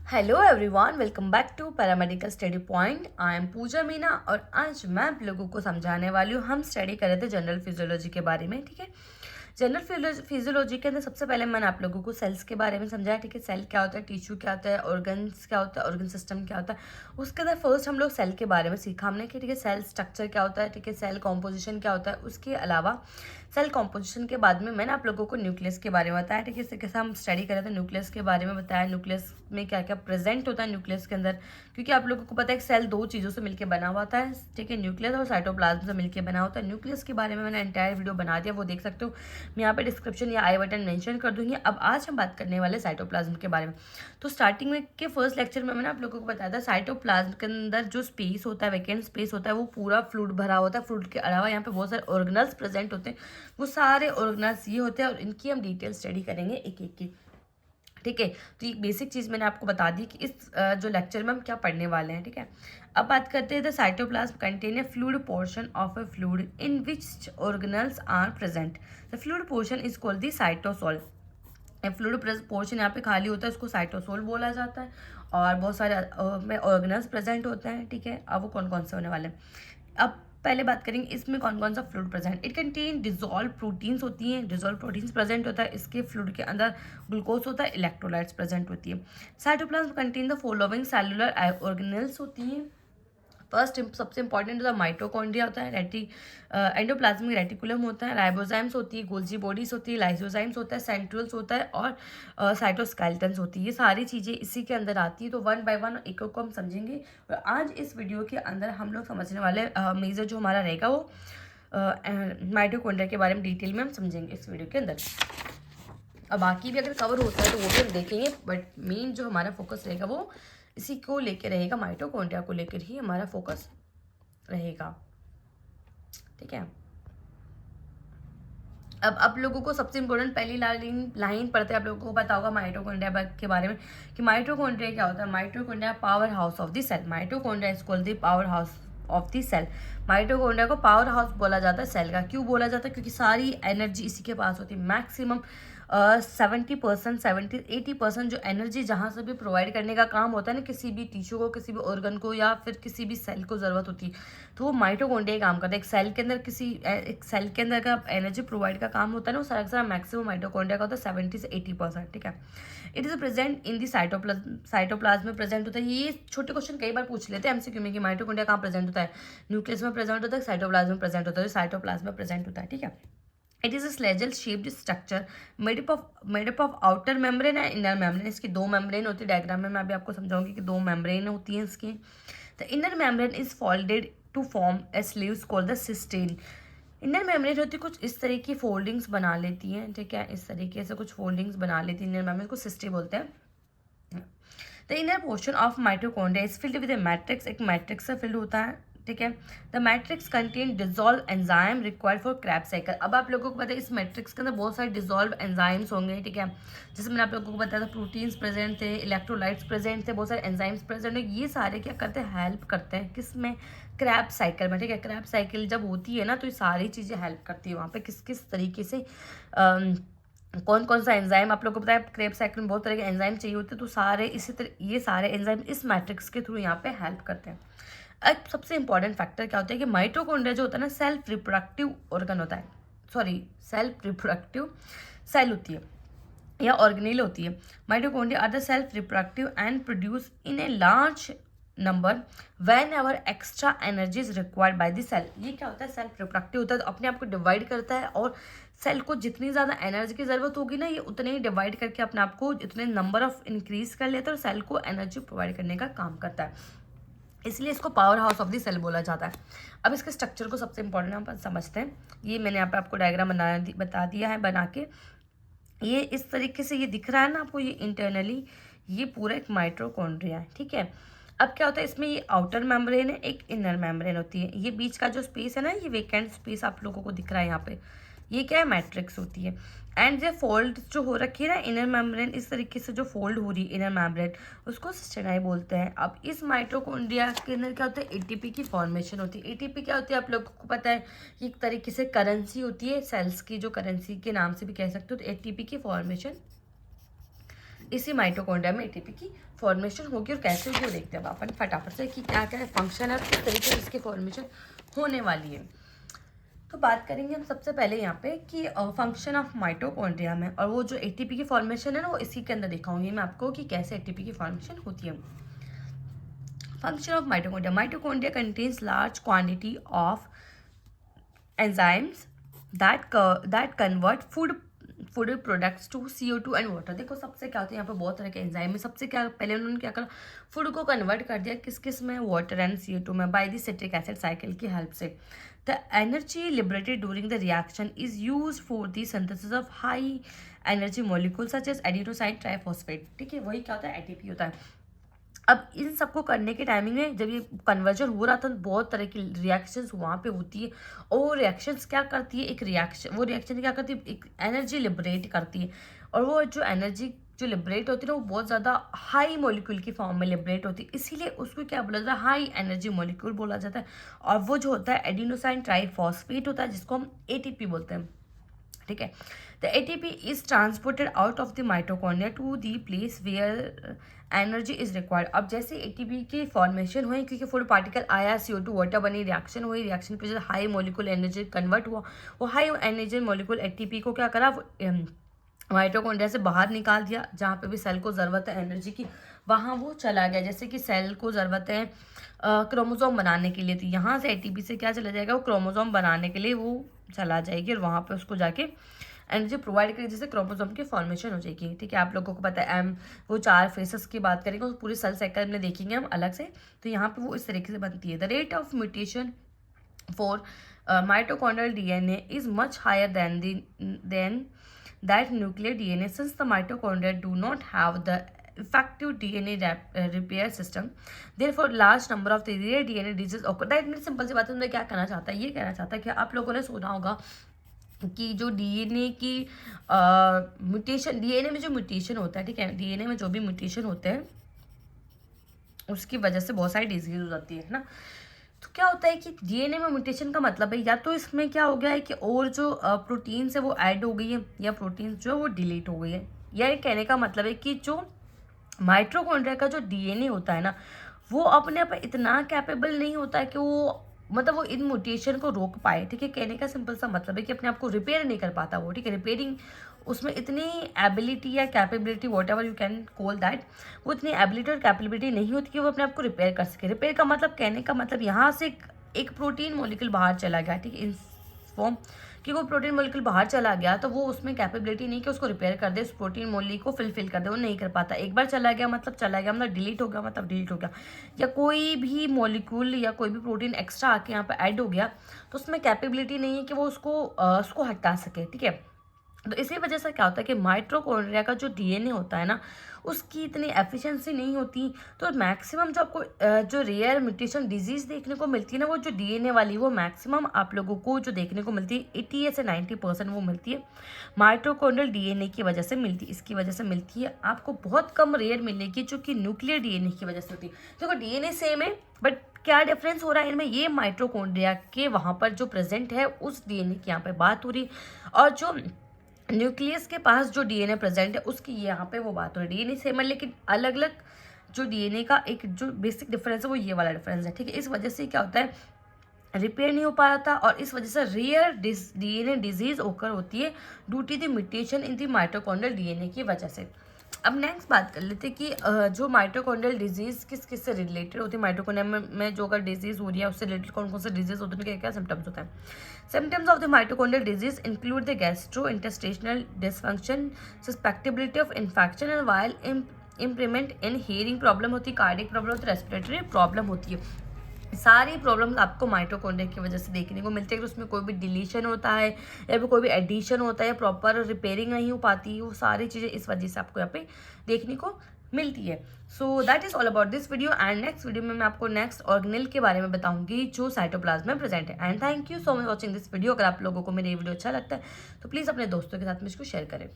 Hello everyone, welcome back to paramedical study point. I am Pooja Meena और आज मैं आप लोगों को समझाने वाली हूँ। हम स्टडी कर रहे थे जनरल फिजियोलॉजी के बारे में। ठीक है, जनरल फिजियोलॉजी के अंदर सबसे पहले मैंने आप लोगों को सेल्स के बारे में समझाया। ठीक है, सेल क्या होता है, टिश्यू क्या होता है, ऑर्गन्स क्या होता है, ऑर्गन सिस्टम क्या होता है। उसके अंदर फर्स्ट हम लोग सेल के बारे में सीखा हमने कि ठीक है सेल स्ट्रक्चर क्या होता है, ठीक है सेल कॉम्पोजिशन क्या होता है। उसके अलावा सेल कॉम्पोजिशन के बाद में मैंने आप लोगों को न्यूक्लियस के बारे में बताया। ठीक है, इसे कैसे हम स्टडी करें तो न्यूक्लियस के बारे में बताया, न्यूक्लियस में क्या क्या प्रेजेंट होता है न्यूक्लियस के अंदर। क्योंकि आप लोगों को पता है कि सेल दो चीज़ों से मिलकर बना हुआ होता है। ठीक है, न्यूक्लियस और साइटोप्लाज्म से मिलकर बना होता है। न्यूक्लियस के बारे में मैंने एंटायर वीडियो बना दिया, वो देख सकते हो। मैं यहाँ पे डिस्क्रिप्शन या आई बटन मेंशन कर दूंगी। अब आज हम बात करने वाले साइटोप्लाज्म के बारे में। तो स्टार्टिंग में के फर्स्ट लेक्चर में मैंने आप लोगों को बताया था साइटोप्लाज्म के अंदर जो स्पेस होता है, वैकेंट स्पेस होता है, वो पूरा फ्लूइड भरा होता है। फ्लूइड के अलावा यहाँ पे बहुत सारे ऑर्गेनल्स प्रेजेंट होते हैं। वो सारे ऑर्गेनल्स ये होते हैं और इनकी हम डिटेल स्टडी करेंगे एक एक की। ठीक है, तो ये बेसिक चीज़ मैंने आपको बता दी कि इस जो लेक्चर में हम क्या पढ़ने वाले हैं। ठीक है, अब बात करते हैं the cytoplasm contain a fluid portion of a fluid in which organelles are present. The fluid portion is called the cytosol. Fluid portion यहाँ पे खाली होता है, उसको साइटोसोल बोला जाता है। और बहुत सारे में ऑर्गेनल्स प्रेजेंट होते हैं। ठीक है, अब वो कौन कौन से होने वाले हैं। अब पहले बात करेंगे इसमें कौन कौन सा fluid present. It contain dissolve proteins होती हैं, डिजोल्व प्रोटीन्स प्रेजेंट होता है। इसके फ्लूइड के अंदर ग्लूकोज होता है, इलेक्ट्रोलाइट्स प्रेजेंट होती है। Cytoplasm contain the following cellular organelles होती हैं। फर्स्ट सबसे इंपॉर्टेंट होता है माइटोकॉन्ड्रिया होता है, एंडोप्लाज्मिक रेटिकुलम होता है, राइबोजाइम्स होती है, गोल्जी बॉडीज होती है, लाइसोजाइम्स होता है, सेंट्रियल्स होता है और साइटोस्केलेटन्स होती है। ये सारी चीज़ें इसी के अंदर आती है। तो वन बाय वन एक को हम समझेंगे। और आज इस वीडियो के अंदर हम लोग समझने वाले मेजर जो हमारा रहेगा वो माइटोकॉन्ड्रिया के बारे में डिटेल में हम समझेंगे इस वीडियो के अंदर। और बाकी भी अगर कवर होता है तो वो भी हम देखेंगे, बट मेन जो हमारा फोकस रहेगा वो इसी को लेकर रहेगा, माइटोकॉन्ड्रिया को लेकर ही हमारा फोकस रहेगा। ठीक है, अब आप लोगों को सबसे इंपॉर्टेंट पहली लाइन पढ़ते हैं। आप लोगों को पता होगा माइटोकॉन्ड्रिया के बारे में कि माइटोकॉन्ड्रिया क्या होता है। Mitochondria power house of the cell. Mitochondria is called the power house of the cell. Mitochondria को पावर हाउस बोला जाता है सेल का। क्यों बोला जाता है? क्योंकि सारी एनर्जी इसी के पास होती है। मैक्सिमम 70%, 80% जो एनर्जी जहाँ से भी प्रोवाइड करने का काम होता है ना, किसी भी टिश्यू को, किसी भी ऑर्गन को या फिर किसी भी सेल को ज़रूरत होती है, तो वो माइटोकॉन्ड्रिया काम करता है। एक सेल के अंदर का एनर्जी प्रोवाइड का काम होता है ना, वो सारा का सारा मैक्सिमम माइटोकॉन्ड्रिया का होता है, 70 से 80%। ठीक है, it is present in the cytoplasm में प्रेजेंट होता है। ये छोटे क्वेश्चन कई बार पूछ लेते हैं एमसीक्यू में कि माइटोकॉन्ड्रिया कहाँ प्रेजेंट होता है। न्यूक्लियस में प्रेजेंट होता है, साइटोप्लाज्म में प्रेजेंट होता है, साइटोप्लाज्म में प्रेजेंट होता है। ठीक है, it is a sledge shaped structure made up of outer membrane and inner membrane. इसकी दो मेम्ब्रेन होती है। डायग्राम में मैं अभी आपको समझाऊंगी कि दो मेम्ब्रेन होती हैं इसकी। The inner membrane is folded to form a sleeves called the सिस्टेन। इनर मेम्ब्रेन होती है कुछ इस तरह की फोल्डिंग्स बना लेती हैं। ठीक है, इस तरीके से कुछ फोल्डिंग्स बना लेती है इनर मेम्ब्रेन को, सिस्टे बोलते हैं। The inner portion of mitochondria is filled with A matrix. एक मैट्रिक्स से फिल्ड होता है। ठीक है, the matrix contain dissolve enzyme required for crabs cycle. अब आप लोगों को पता है इस मैट्रिक्स के अंदर बहुत सारे डिजोल्व एंजाइम्स होंगे। ठीक है, जैसे मैंने आप लोगों को बताया था प्रोटीन्स प्रेजेंट थे, इलेक्ट्रोलाइट्स प्रेजेंट थे, बहुत सारे एंजाइम्स प्रेजेंट है। ये सारे क्या करते हैं, हेल्प करते हैं किस में, क्रैब साइकिल में। ठीक है, क्रैब साइकिल जब होती है ना तो ये सारी चीज़ें हेल्प करती है वहाँ पे किस किस तरीके से कौन कौन सा एंजाइम। आप लोगों को पता है क्रेब साइकिल में बहुत तरह के एंजाइम चाहिए होते हैं, तो सारे इसी तरह ये सारे एंजाइम इस मैट्रिक्स के थ्रू यहाँ पे हेल्प करते हैं। अब सबसे इंपॉर्टेंट फैक्टर क्या होता है कि माइटोकॉन्ड्रिया जो होता है ना, सेल्फ रिप्रोडक्टिव ऑर्गन होता है, सॉरी सेल्फ रिप्रोडक्टिव सेल होती है या ऑर्गेनेल होती है। Mitochondria are the self reproductive and produce in a large number whenever extra energy is required by the cell. ये क्या होता है, सेल्फ रिप्रोडक्टिव होता है, तो अपने आप को डिवाइड करता है और सेल को जितनी ज़्यादा एनर्जी की ज़रूरत होगी ना, ये उतने ही डिवाइड करके अपने आप को इतने नंबर ऑफ इंक्रीज कर लेता है और सेल को एनर्जी प्रोवाइड करने का काम करता है। इसलिए इसको power house of the cell बोला जाता है। अब इसके स्ट्रक्चर को सबसे इंपॉर्टेंट हम समझते हैं। ये मैंने यहाँ पे आपको डायग्राम बता दिया है बना के। ये इस तरीके से ये दिख रहा है ना आपको, ये इंटरनली ये पूरा एक माइटोकॉन्ड्रिया है। ठीक है, अब क्या होता है इसमें, ये आउटर मेम्ब्रेन है, एक इनर मेम्ब्रेन होती है। ये बीच का जो स्पेस है ना, ये वेकेंट स्पेस आप लोगों को दिख रहा है यहाँ पे, ये क्या है, मैट्रिक्स होती है। एंड जो फोल्ड जो हो रखी है ना इनर मेम्ब्रेन, इस तरीके से जो फोल्ड हो रही है इनर मेम्ब्रेन, उसको सिस्टेनाई बोलते हैं। अब इस माइटोकॉन्ड्रिया के अंदर क्या होता है, एटीपी की फॉर्मेशन होती है। एटीपी क्या होती है आप लोगों को पता है, ये एक तरीके से करेंसी होती है, सेल्स की जो करेंसी के नाम से भी कह सकते हो। तो एटीपी की फॉर्मेशन इसी माइटोकॉन्ड्रिया में एटीपी की फॉर्मेशन होगी। और कैसे होगी वो देखते हैं अपन फटाफट से कि क्या क्या फंक्शन है, किस तरीके से इसकी फॉर्मेशन होने वाली है। तो बात करेंगे हम सबसे पहले यहाँ पे कि फंक्शन ऑफ माइटोकॉन्ड्रिया में, और वो जो एटीपी की फॉर्मेशन है ना वो इसी के अंदर दिखाऊंगी मैं आपको कि कैसे एटीपी की फॉर्मेशन होती है। Function of mitochondria, mitochondria contains large quantity of enzymes that convert food products to CO2 and water. देखो सबसे क्या होता है यहाँ पे बहुत तरह के एंजाइम है। सबसे क्या पहले उन्होंने क्या करा, फूड को कन्वर्ट कर दिया किस किस में, वाटर एंड CO2 में, by the citric acid cycle की हेल्प से। The energy liberated during the reaction is use for the synthesis of high energy molecule such as adenosine triphosphate. ठीक है, वही क्या होता है, एटीपी होता है। अब इन सबको करने के टाइमिंग में जब ये कन्वर्जन हो रहा था तो बहुत तरह की रिएक्शंस वहाँ पे होती है, और वो रिएक्शंस क्या करती है, एक रिएक्शन, वो रिएक्शन क्या करती है, एक एनर्जी लिबरेट करती है। और वो जो एनर्जी जो लिबरेट होती है ना वो बहुत ज़्यादा हाई मॉलिक्यूल की फॉर्म में लिबरेट होती है, इसीलिए उसको क्या बोला जाता है, हाई एनर्जी मॉलिक्यूल बोला जाता है। और वो जो होता है एडिनोसाइन ट्राइफॉस्फेट होता है, जिसको हम ATP बोलते हैं। ठीक है, the ATP is transported out of the mitochondria to the place where energy is required. अब जैसे ATP की फॉर्मेशन हुई, क्योंकि फूड पार्टिकल आया, CO2 वाटर बनी, रिएक्शन हुई, रिएक्शन पे जो हाई मॉलिक्यूल एनर्जी कन्वर्ट हुआ, वो हाई एनर्जी मॉलिक्यूल ATP को क्या करा, माइटोकॉन्ड्रिया से बाहर निकाल दिया। जहाँ पे भी सेल को ज़रूरत है एनर्जी की वहाँ वो चला गया। जैसे कि सेल को ज़रूरत है क्रोमोसोम बनाने के लिए, तो यहाँ से ATP से क्या चला जाएगा, वो क्रोमोसोम बनाने के लिए वो चला जाएगी और वहाँ पे उसको जाके एनर्जी प्रोवाइड करेगी, जिससे क्रोमोसोम की फॉर्मेशन हो जाएगी। ठीक है, आप लोगों को पता है वो 4 फेसेस की बात करेंगे, पूरी सेल साइकिल में देखेंगे हम अलग से। तो यहाँ पे वो इस तरीके से बनती है। The rate of mutation for mitochondrial DNA is much higher than that nuclear DNA, since the mitochondria do not have the effective DNA repair system. Therefore, large number of the rare DNA diseases occur. That means simple सी बात है, मैं क्या कहना चाहता है, ये कहना चाहता है कि आप लोगों ने सुना होगा कि जो DNA की म्यूटेशन, DNA में जो म्यूटेशन होता है, ठीक है, DNA में जो भी म्यूटेशन होते हैं उसकी वजह से बहुत सारी डिजीज हो जाती है ना। तो क्या होता है कि DNA में म्यूटेशन का मतलब है या तो इसमें क्या हो गया है कि और जो प्रोटीन्स है वो ऐड हो गई है, या प्रोटीन्स जो है वो डिलीट हो गई है। या ये कहने का मतलब है कि जो माइटोकॉन्ड्रिया का जो DNA होता है ना वो अपने आप इतना कैपेबल नहीं होता है कि वो मतलब वो इन म्यूटेशन को रोक पाए। ठीक है, कहने का सिंपल सा मतलब है कि अपने आप को रिपेयर नहीं कर पाता वो। ठीक है, रिपेयरिंग उसमें इतनी एबिलिटी या capability what ever you can call that, वो इतनी एबिलिटी और कैपेबिलिटी नहीं होती कि वो अपने आप को रिपेयर कर सके। रिपेयर का मतलब, कहने का मतलब यहाँ से एक प्रोटीन मॉलिक्यूल बाहर चला गया, ठीक है, इन फॉर्म कि वो प्रोटीन मॉलिक्यूल बाहर चला गया तो वो उसमें कैपेबिलिटी नहीं कि उसको रिपेयर कर दे, उस प्रोटीन मॉलिक्यूल को फिल कर दे, वो नहीं कर पाता। एक बार चला गया मतलब डिलीट हो गया मतलब डिलीट हो गया। या कोई भी मॉलिक्यूल या कोई भी प्रोटीन एक्स्ट्रा आके यहाँ पे ऐड हो गया तो उसमें कैपेबिलिटी नहीं है कि वो उसको हटा सके। ठीक है, तो इसी वजह से क्या होता है कि माइटोकॉन्ड्रिया का जो DNA होता है ना उसकी इतनी एफिशिएंसी नहीं होती। तो मैक्सिमम जो आपको जो रेयर म्यूटेशन डिजीज़ देखने को मिलती है ना वो जो DNA वाली, वो मैक्सिमम आप लोगों को जो देखने को मिलती है 80 से 90% वो मिलती है माइटोकॉन्ड्रियल DNA की वजह से मिलती है। इसकी वजह से मिलती है, आपको बहुत कम रेयर मिलेगी जो कि न्यूक्लियर DNA की वजह से होती है। देखो DNA सेम है बट क्या डिफरेंस हो रहा है इनमें, ये माइटोकॉन्ड्रिया के वहाँ पर जो प्रेजेंट है उस DNA की यहाँ पे बात हो रही है, और जो न्यूक्लियस के पास जो DNA प्रेजेंट है उसकी यहाँ पे वो बात हो रही है। DNA सेम है लेकिन अलग अलग जो DNA का एक जो बेसिक डिफरेंस है वो ये वाला डिफरेंस है। ठीक है, इस वजह से क्या होता है रिपेयर नहीं हो पाता और इस वजह से रेयर DNA डिजीज ओकर होती है due to the mutation in the mitochondrial DNA की वजह से। अब नेक्स्ट बात कर लेते हैं कि जो माइटोकॉन्ड्रियल डिजीज किस किस से रिलेटेड होती है। माइटोकॉन्ड्रिया में जो अगर डिजीज हो रही है उससे रिलेटेड कौन कौन से डिजीज होते हैं, क्या क्या सिम्टम्स होते हैं। Symptoms of the mitochondrial disease include the gastrointestinal dysfunction, susceptibility of infection and while improvement in hearing problem होती है, कार्डियक प्रॉब्लम होती है, रेस्पिरेटरी प्रॉब्लम होती है। सारी प्रॉब्लम्स आपको माइटोकॉन्ड्रिया की वजह से देखने को मिलती है। अगर उसमें कोई भी डिलीशन होता है या फिर कोई भी एडिशन होता है या प्रॉपर रिपेयरिंग नहीं हो पाती, वो सारी चीज़ें इस वजह से आपको यहाँ पे देखने को मिलती है। So that is all about this video and next video में मैं आपको नेक्स्ट ऑर्गेनेल के बारे में बताऊंगी जो साइटोप्लाज्म में प्रेजेंट है। And thank you so much watching this video. अगर आप लोगों को मेरा ये वीडियो अच्छा लगता है तो प्लीज़ अपने दोस्तों के साथ में इसको शेयर करें।